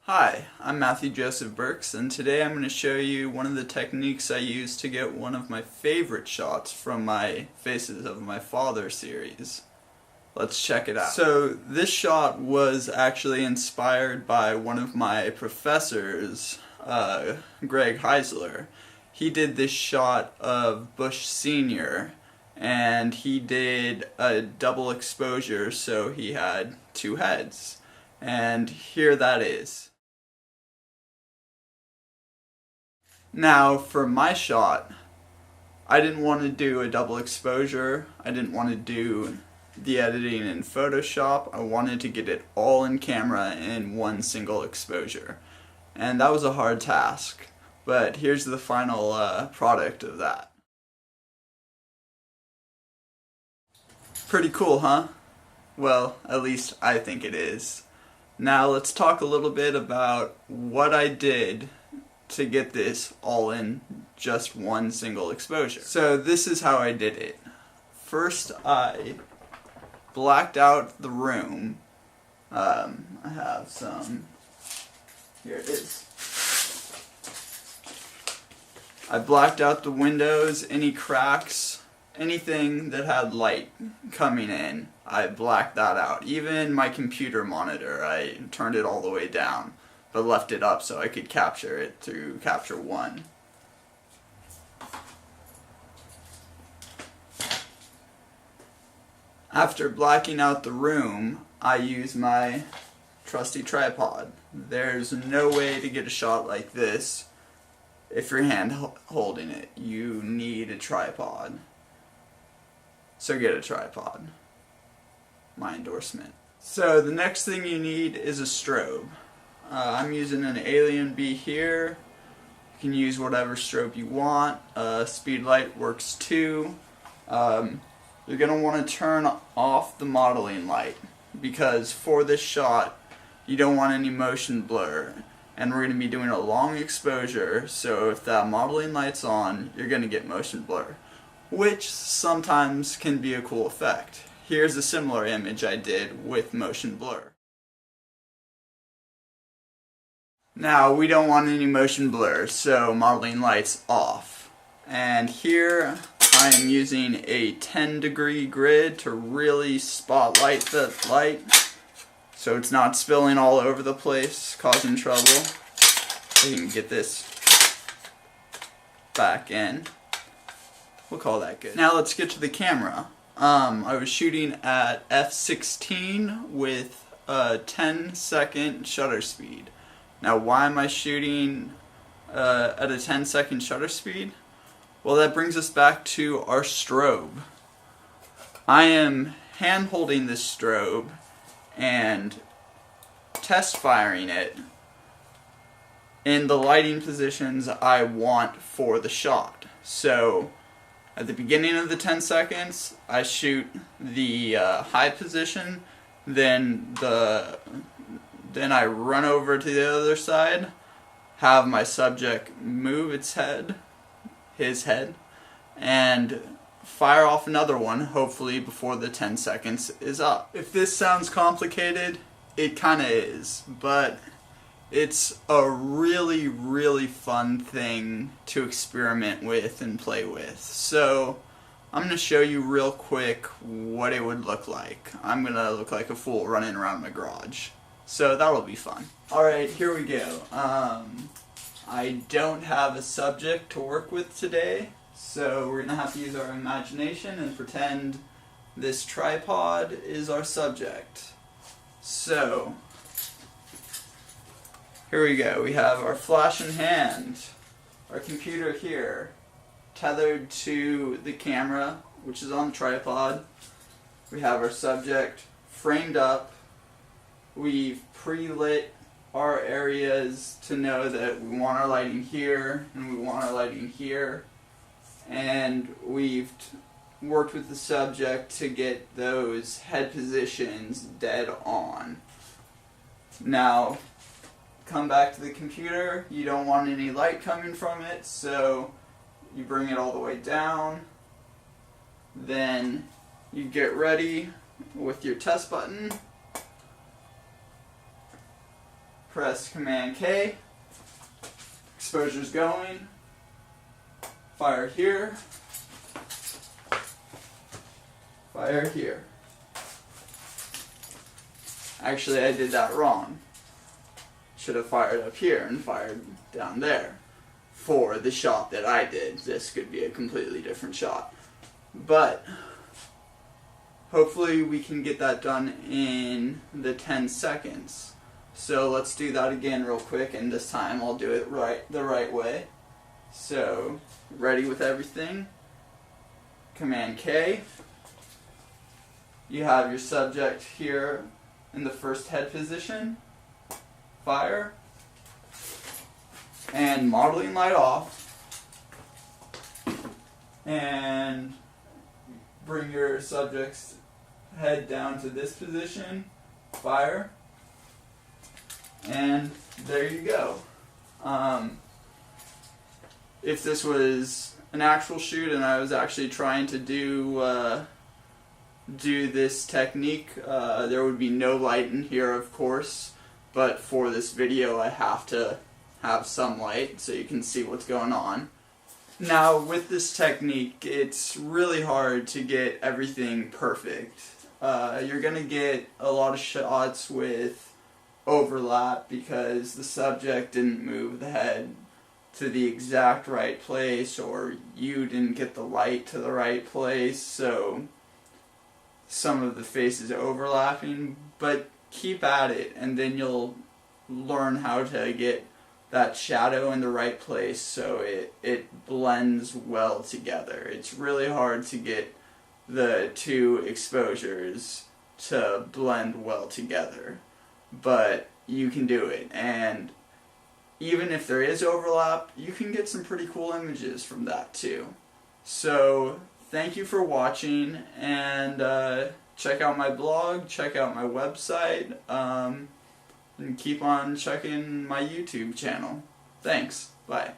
Hi, I'm Matthew Joseph Burks, and today I'm going to show you one of the techniques I use to get one of my favorite shots from my Faces of My Father series. Let's check it out. So this shot was actually inspired by one of my professors, Greg Heisler. He did this shot of Bush Sr. and he did a double exposure, so he had two heads. And here that is. Now, for my shot, I didn't want to do a double exposure. I didn't want to do the editing in Photoshop. I wanted to get it all in camera in one single exposure. And that was a hard task. But here's the final product of that. Pretty cool, huh? Well, at least I think it is. Now let's talk a little bit about what I did to get this all in just one single exposure. So this is how I did it. First, I blacked out the room. I have some, here it is. I blacked out the windows, any cracks, anything that had light coming in, I blacked that out. Even my computer monitor, I turned it all the way down, but left it up so I could capture it through Capture One. After blacking out the room, I use my trusty tripod. There's no way to get a shot like this if you're hand holding it. You need a tripod. So get a tripod. My endorsement. So the next thing you need is a strobe. I'm using an Alien B here. You can use whatever strobe you want. Speedlight works too. You're going to want to turn off the modeling light because for this shot you don't want any motion blur. And we're going to be doing a long exposure, so if that modeling light's on, you're going to get motion blur, which sometimes can be a cool effect. Here's a similar image I did with motion blur. Now, we don't want any motion blur, so modeling light's off. And here I am using a 10-degree grid to really spotlight the light so it's not spilling all over the place, causing trouble. You can get this back in. We'll call that good. Now let's get to the camera. I was shooting at f/16 with a 10-second shutter speed. Now why am I shooting at a 10-second shutter speed? Well, that brings us back to our strobe. I am hand holding this strobe and test firing it in the lighting positions I want for the shot. So at the beginning of the 10 seconds I shoot the high position, then I run over to the other side, have my subject move his head, and fire off another one, hopefully before the 10 seconds is up. If this sounds complicated, it kinda is, but it's a really, really fun thing to experiment with and play with. So I'm going to show you real quick what it would look like. I'm going to look like a fool running around my garage. So that'll be fun. Alright, here we go. I don't have a subject to work with today, so we're going to have to use our imagination and pretend this tripod is our subject. So, here we go. We have our flash in hand, our computer here, tethered to the camera, which is on the tripod. We have our subject framed up. We've pre-lit our areas to know that we want our lighting here and we want our lighting here. And we've worked with the subject to get those head positions dead on. Now, come back to the computer. You don't want any light coming from it, so you bring it all the way down. Then you get ready with your test button. press Command K, exposure's going, fire here, fire here. Actually, I did that wrong. Should have fired up here and fired down there. For the shot that I did, this could be a completely different shot. But hopefully we can get that done in the 10 seconds. So let's do that again real quick, and this time I'll do it the right way. So, ready with everything? Command K. You have your subject here in the first head position. Fire. And modeling light off. And bring your subject's head down to this position. Fire. And there you go. If this was an actual shoot and I was actually trying to do this technique, there would be no light in here, of course, but for this video I have to have some light so you can see what's going on. Now with this technique, it's really hard to get everything perfect. You're gonna get a lot of shots with overlap because the subject didn't move the head to the exact right place, or you didn't get the light to the right place, so some of the face is overlapping. But keep at it and then you'll learn how to get that shadow in the right place so it blends well together. It's really hard to get the two exposures to blend well together, but you can do it. And even if there is overlap, you can get some pretty cool images from that too. So thank you for watching, and check out my blog, check out my website, and keep on checking my YouTube channel. Thanks. Bye.